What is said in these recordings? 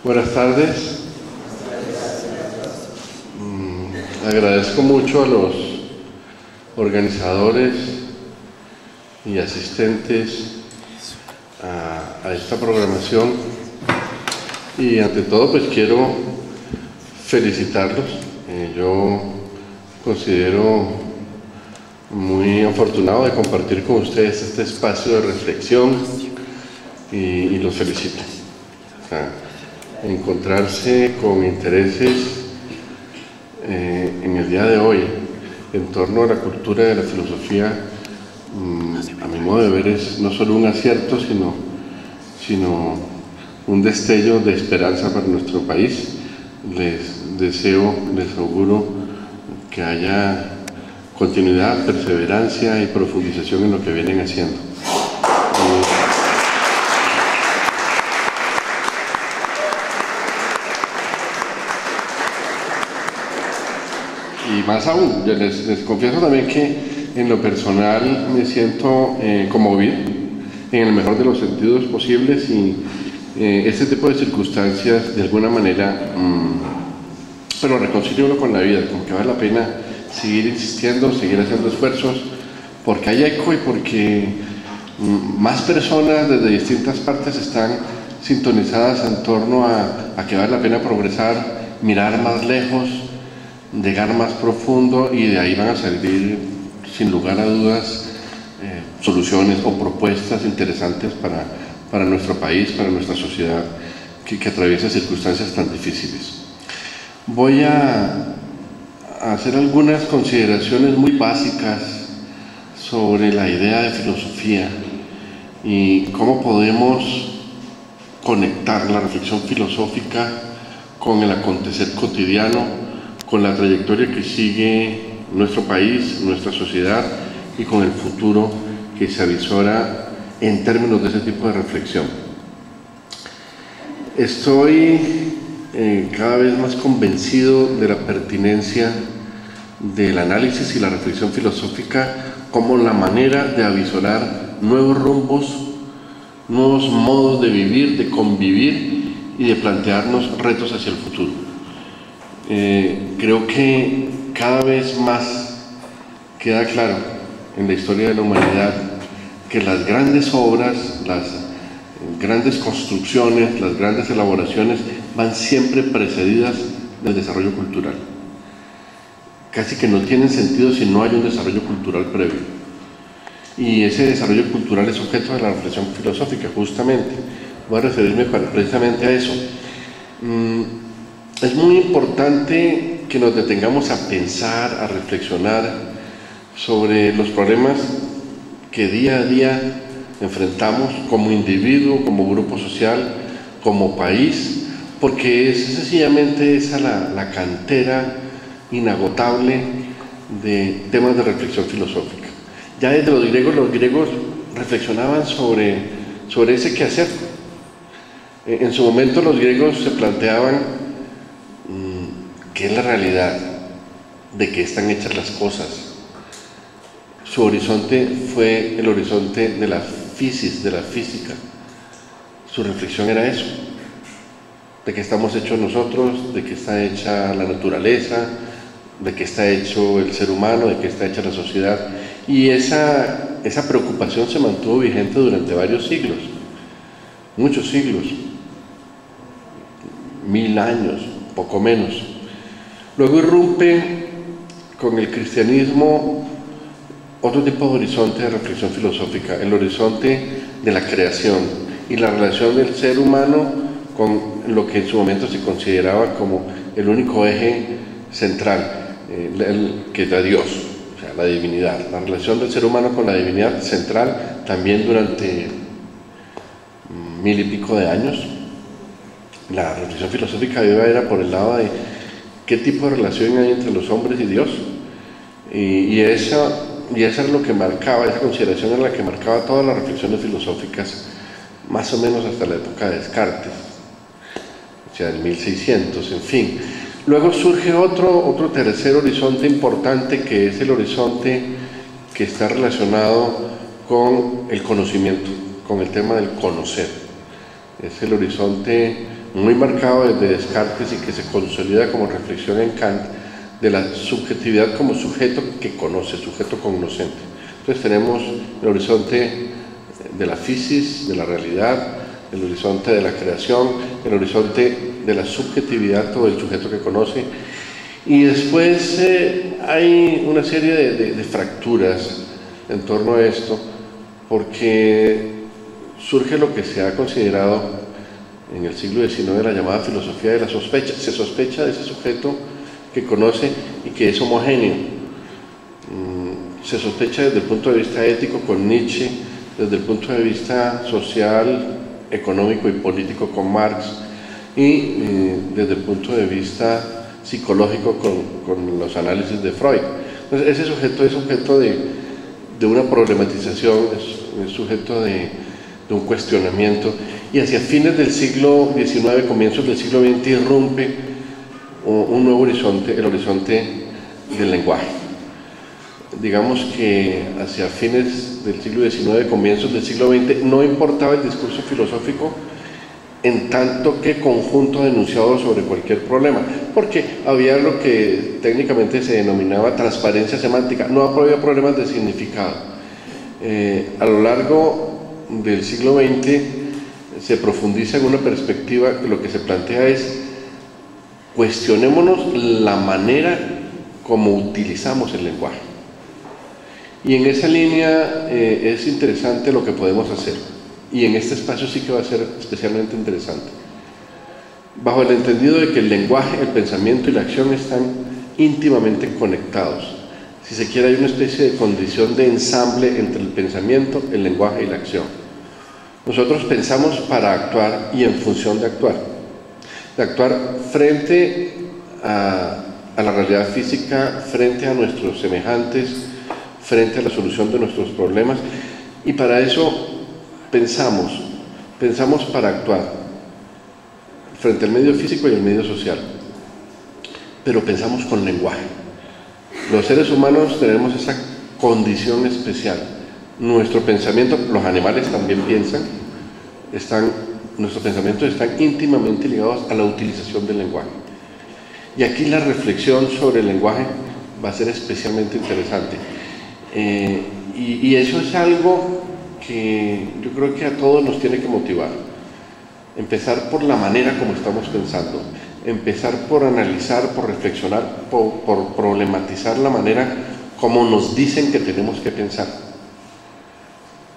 Buenas tardes. Agradezco mucho a los organizadores y asistentes a esta programación y ante todo pues quiero felicitarlos. Yo considero muy afortunado de compartir con ustedes este espacio de reflexión y los felicito. Encontrarse con intereses en el día de hoy en torno a la cultura de la filosofía, a mi modo de ver, es no solo un acierto, sino un destello de esperanza para nuestro país. Les deseo, les auguro que haya continuidad, perseverancia y profundización en lo que vienen haciendo. Y más aún, yo les confieso también que en lo personal me siento conmovido, en el mejor de los sentidos posibles, y este tipo de circunstancias de alguna manera pero reconcilio uno con la vida, como que vale la pena seguir insistiendo, seguir haciendo esfuerzos, porque hay eco y porque más personas desde distintas partes están sintonizadas en torno a que vale la pena progresar, mirar más lejos, llegar más profundo, y de ahí van a salir sin lugar a dudas soluciones o propuestas interesantes para nuestro país, para nuestra sociedad que atraviesa circunstancias tan difíciles. Voy a hacer algunas consideraciones muy básicas sobre la idea de filosofía y cómo podemos conectar la reflexión filosófica con el acontecer cotidiano, con la trayectoria que sigue nuestro país, nuestra sociedad, y con el futuro que se avisora en términos de ese tipo de reflexión. Estoy cada vez más convencido de la pertinencia del análisis y la reflexión filosófica como la manera de avisorar nuevos rumbos, nuevos modos de vivir, de convivir y de plantearnos retos hacia el futuro. Creo que cada vez más queda claro en la historia de la humanidad que las grandes obras, las grandes construcciones, las grandes elaboraciones van siempre precedidas del desarrollo cultural. Casi que no tienen sentido si no hay un desarrollo cultural previo. Y ese desarrollo cultural es objeto de la reflexión filosófica, justamente. Voy a referirme precisamente a eso. Es muy importante que nos detengamos a pensar, a reflexionar sobre los problemas que día a día enfrentamos como individuo, como grupo social, como país, porque es sencillamente esa la cantera inagotable de temas de reflexión filosófica. Ya desde los griegos reflexionaban sobre ese quehacer. En su momento los griegos se planteaban qué es la realidad, de qué están hechas las cosas. Su horizonte fue el horizonte de la physis, de la física. Su reflexión era eso, de qué estamos hechos nosotros, de qué está hecha la naturaleza, de qué está hecho el ser humano, de qué está hecha la sociedad. Y esa preocupación se mantuvo vigente durante varios siglos, muchos siglos, 1000 años, poco menos. Luego irrumpe con el cristianismo otro tipo de horizonte de reflexión filosófica, el horizonte de la creación y la relación del ser humano con lo que en su momento se consideraba como el único eje central, que es Dios, o sea, la divinidad. La relación del ser humano con la divinidad central también durante 1000 y pico de años. La reflexión filosófica era por el lado de qué tipo de relación hay entre los hombres y Dios, y eso es lo que marcaba, esa consideración era la que marcaba todas las reflexiones filosóficas, más o menos hasta la época de Descartes, o sea, el 1600, en fin. Luego surge otro tercer horizonte importante, que es el horizonte que está relacionado con el conocimiento, con el tema del conocer. Es el horizonte muy marcado desde Descartes y que se consolida como reflexión en Kant, de la subjetividad como sujeto que conoce, sujeto cognoscente. Entonces tenemos el horizonte de la physis, de la realidad, el horizonte de la creación, el horizonte de la subjetividad, todo el sujeto que conoce, y después hay una serie de fracturas en torno a esto, porque surge lo que se ha considerado en el siglo XIX la llamada filosofía de la sospecha. Se sospecha de ese sujeto que conoce y que es homogéneo. Se sospecha desde el punto de vista ético con Nietzsche, desde el punto de vista social, económico y político con Marx, y desde el punto de vista psicológico con los análisis de Freud. Entonces ese sujeto es objeto de una problematización, es sujeto de un cuestionamiento, y hacia fines del siglo XIX, comienzos del siglo XX, irrumpe un nuevo horizonte, el horizonte del lenguaje. Digamos que hacia fines del siglo XIX, comienzos del siglo XX, no importaba el discurso filosófico en tanto que conjunto denunciado sobre cualquier problema, porque había lo que técnicamente se denominaba transparencia semántica, no había problemas de significado. A lo largo del siglo XX se profundiza en una perspectiva que lo que se plantea es: cuestionémonos la manera como utilizamos el lenguaje. Y en esa línea es interesante lo que podemos hacer, y en este espacio sí que va a ser especialmente interesante, bajo el entendido de que el lenguaje, el pensamiento y la acción están íntimamente conectados. Si se quiere, hay una especie de condición de ensamble entre el pensamiento, el lenguaje y la acción. Nosotros pensamos para actuar y en función de actuar frente a la realidad física, frente a nuestros semejantes, frente a la solución de nuestros problemas, y para eso pensamos para actuar frente al medio físico y el medio social, pero pensamos con lenguaje. Los seres humanos tenemos esa condición especial. Nuestro pensamiento, los animales también piensan, nuestros pensamientos están íntimamente ligados a la utilización del lenguaje. Y aquí la reflexión sobre el lenguaje va a ser especialmente interesante. Y eso es algo que yo creo que a todos nos tiene que motivar. Empezar por la manera como estamos pensando, empezar por analizar, por reflexionar, por problematizar la manera como nos dicen que tenemos que pensar.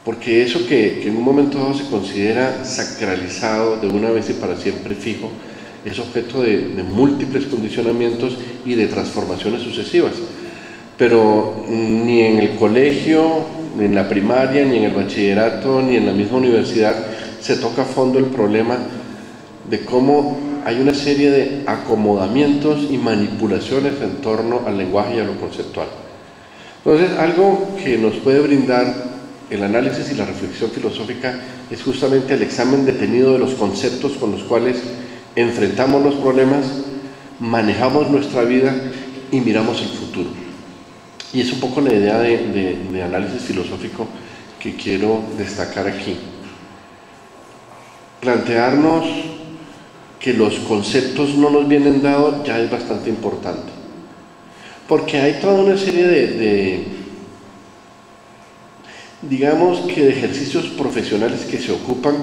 Porque eso que en un momento dado se considera sacralizado, de una vez y para siempre fijo, es objeto de múltiples condicionamientos y de transformaciones sucesivas. Pero ni en el colegio, ni en la primaria, ni en el bachillerato, ni en la misma universidad se toca a fondo el problema de cómo hay una serie de acomodamientos y manipulaciones en torno al lenguaje y a lo conceptual. Entonces, algo que nos puede brindar el análisis y la reflexión filosófica es justamente el examen detenido de los conceptos con los cuales enfrentamos los problemas, manejamos nuestra vida y miramos el futuro. Y es un poco la idea de análisis filosófico que quiero destacar aquí. Plantearnos que los conceptos no nos vienen dados ya es bastante importante, porque hay toda una serie digamos que de ejercicios profesionales que se ocupan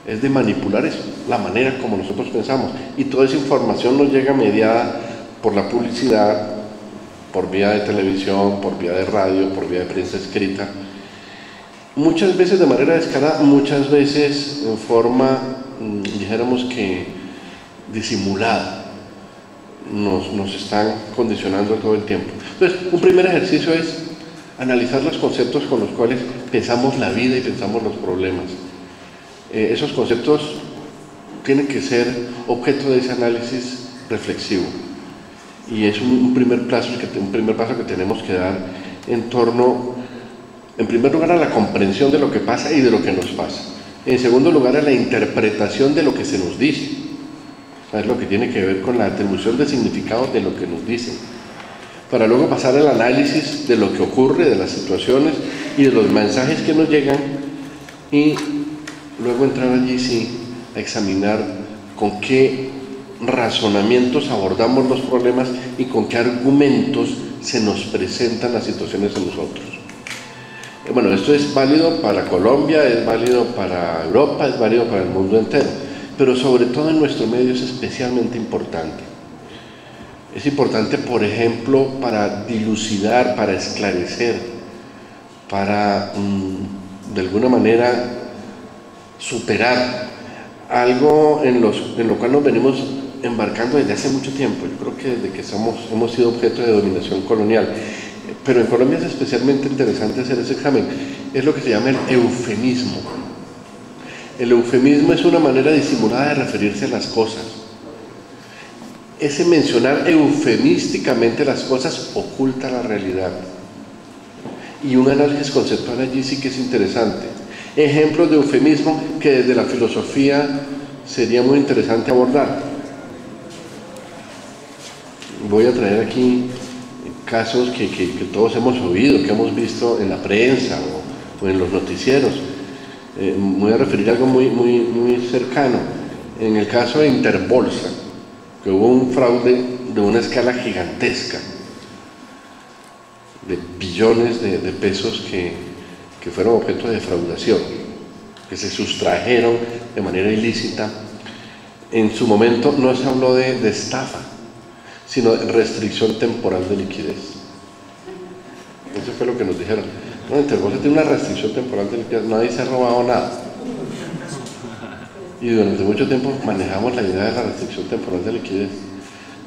es de manipular eso, la manera como nosotros pensamos, y toda esa información nos llega mediada por la publicidad, por vía de televisión, por vía de radio, por vía de prensa escrita, muchas veces de manera descarada, muchas veces en forma, dijéramos que disimulada. Nos están condicionando todo el tiempo. Entonces, un primer ejercicio es analizar los conceptos con los cuales pensamos la vida y pensamos los problemas. Esos conceptos tienen que ser objeto de ese análisis reflexivo, y es un primer paso que tenemos que dar en torno, en primer lugar, a la comprensión de lo que pasa y de lo que nos pasa. En segundo lugar, a la interpretación de lo que se nos dice. Es lo que tiene que ver con la atribución de significado de lo que nos dicen, para luego pasar al análisis de lo que ocurre, de las situaciones y de los mensajes que nos llegan, y luego entrar allí sí a examinar con qué razonamientos abordamos los problemas y con qué argumentos se nos presentan las situaciones a nosotros. Bueno, esto es válido para Colombia, es válido para Europa, es válido para el mundo entero, pero sobre todo en nuestro medio es especialmente importante. Es importante, por ejemplo, para dilucidar, para esclarecer, para, de alguna manera, superar algo en lo cual nos venimos embarcando desde hace mucho tiempo. Yo creo que desde que hemos sido objeto de dominación colonial. Pero en Colombia es especialmente interesante hacer ese examen. Es lo que se llama el eufemismo. El eufemismo es una manera disimulada de referirse a las cosas. Ese mencionar eufemísticamente las cosas oculta la realidad. Y un análisis conceptual allí sí que es interesante. Ejemplos de eufemismo que desde la filosofía sería muy interesante abordar. Voy a traer aquí casos que todos hemos oído, que hemos visto en la prensa o en los noticieros. Me voy a referir a algo muy cercano. En el caso de Interbolsa, que hubo un fraude de una escala gigantesca, de billones de pesos que fueron objeto de defraudación, que se sustrajeron de manera ilícita. En su momento no se habló de estafa, sino de restricción temporal de liquidez. Eso fue lo que nos dijeron. No, Interbolsa tiene una restricción temporal de liquidez, nadie se ha robado nada. Y durante mucho tiempo manejamos la idea de la restricción temporal de liquidez.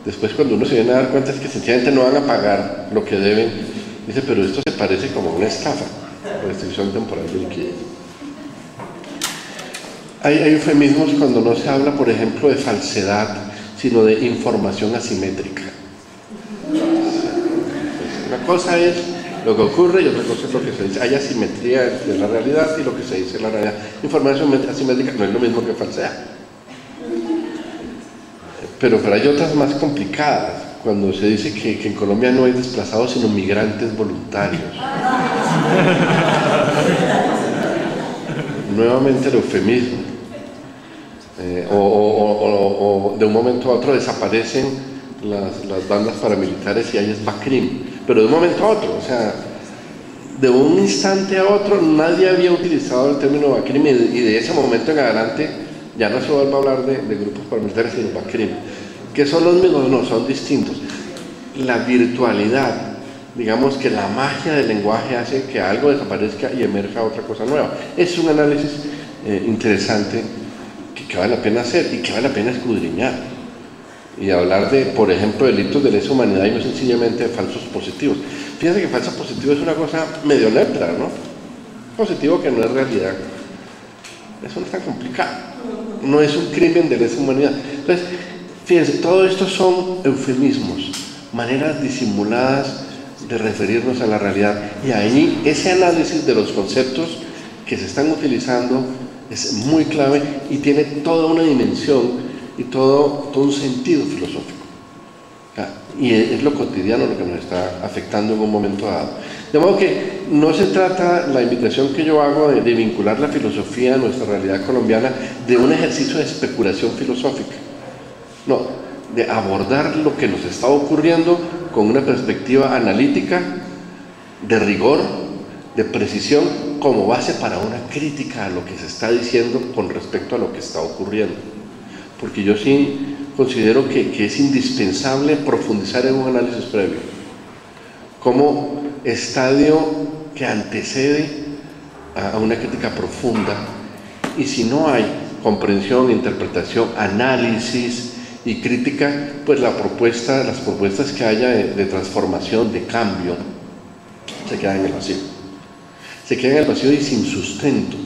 Después, cuando uno se viene a dar cuenta, es que sencillamente no van a pagar lo que deben. Dice, pero esto se parece como una estafa, restricción temporal de liquidez. Hay eufemismos cuando no se habla, por ejemplo, de falsedad, sino de información asimétrica. Una cosa es lo que ocurre y otra cosa es lo que se dice. Hay asimetría de la realidad y lo que se dice en la realidad. Información asimétrica no es lo mismo que falsedad. Pero hay otras más complicadas, cuando se dice que en Colombia no hay desplazados sino migrantes voluntarios. Nuevamente el eufemismo. O de un momento a otro desaparecen las bandas paramilitares y ahí es BACRIM, pero de un momento a otro, o sea, de un instante a otro nadie había utilizado el término BACRIM y de ese momento en adelante ya no se vuelve a hablar de grupos paramilitares sino BACRIM, que son los mismos, no, son distintos. La virtualidad, digamos que la magia del lenguaje hace que algo desaparezca y emerja otra cosa nueva. Es un análisis interesante que vale la pena hacer y que vale la pena escudriñar y hablar de, por ejemplo, delitos de lesa humanidad y no sencillamente de falsos positivos. Fíjense que falso positivo es una cosa medio neutra, ¿no? Positivo que no es realidad. Eso no es tan complicado. No es un crimen de lesa humanidad. Entonces, fíjense, todo esto son eufemismos, maneras disimuladas de referirnos a la realidad. Y ahí ese análisis de los conceptos que se están utilizando es muy clave y tiene toda una dimensión y todo un sentido filosófico. Y es lo cotidiano lo que nos está afectando en un momento dado. De modo que no se trata, la invitación que yo hago de vincular la filosofía a nuestra realidad colombiana de un ejercicio de especulación filosófica. No, de abordar lo que nos está ocurriendo con una perspectiva analítica, de rigor, de precisión, como base para una crítica a lo que se está diciendo con respecto a lo que está ocurriendo. Porque yo sí considero que es indispensable profundizar en un análisis previo, como estadio que antecede a una crítica profunda. Y si no hay comprensión, interpretación, análisis y crítica, pues las propuestas que haya de transformación, de cambio, se quedan en el vacío. Se quedan en el vacío y sin sustento.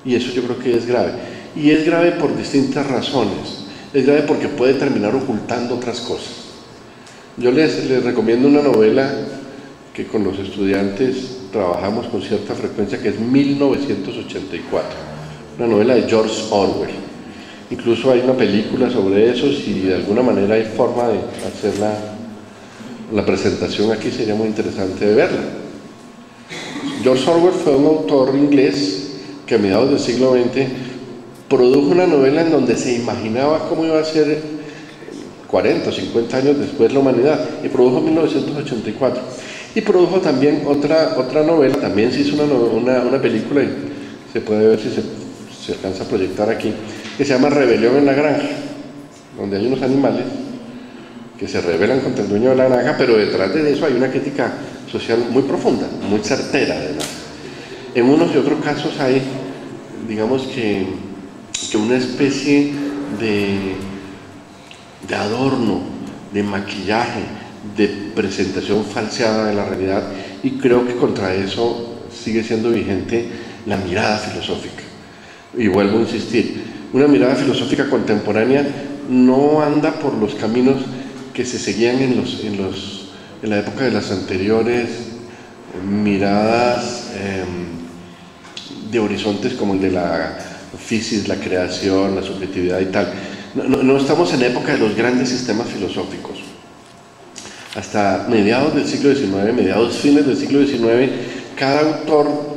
Y eso yo creo que es grave. Y es grave por distintas razones. Es grave porque puede terminar ocultando otras cosas. Yo les recomiendo una novela que con los estudiantes trabajamos con cierta frecuencia, que es 1984, una novela de George Orwell. Incluso hay una película sobre eso, si de alguna manera hay forma de hacer la presentación aquí, sería muy interesante de verla. George Orwell fue un autor inglés que a mediados del siglo XX produjo una novela en donde se imaginaba cómo iba a ser 40 o 50 años después la humanidad, y produjo 1984. Y produjo también otra novela, también se hizo una película, y se puede ver si se alcanza a proyectar aquí, que se llama Rebelión en la Granja, donde hay unos animales que se rebelan contra el dueño de la granja, pero detrás de eso hay una crítica social muy profunda, muy certera además. En unos y otros casos hay, digamos que una especie de adorno, de maquillaje, de presentación falseada de la realidad, y creo que contra eso sigue siendo vigente la mirada filosófica. Y vuelvo a insistir, una mirada filosófica contemporánea no anda por los caminos que se seguían en la época de las anteriores miradas de horizontes como el de la fisis, la creación, la subjetividad y tal. No estamos en la época de los grandes sistemas filosóficos. Hasta mediados del siglo XIX, fines del siglo XIX, cada autor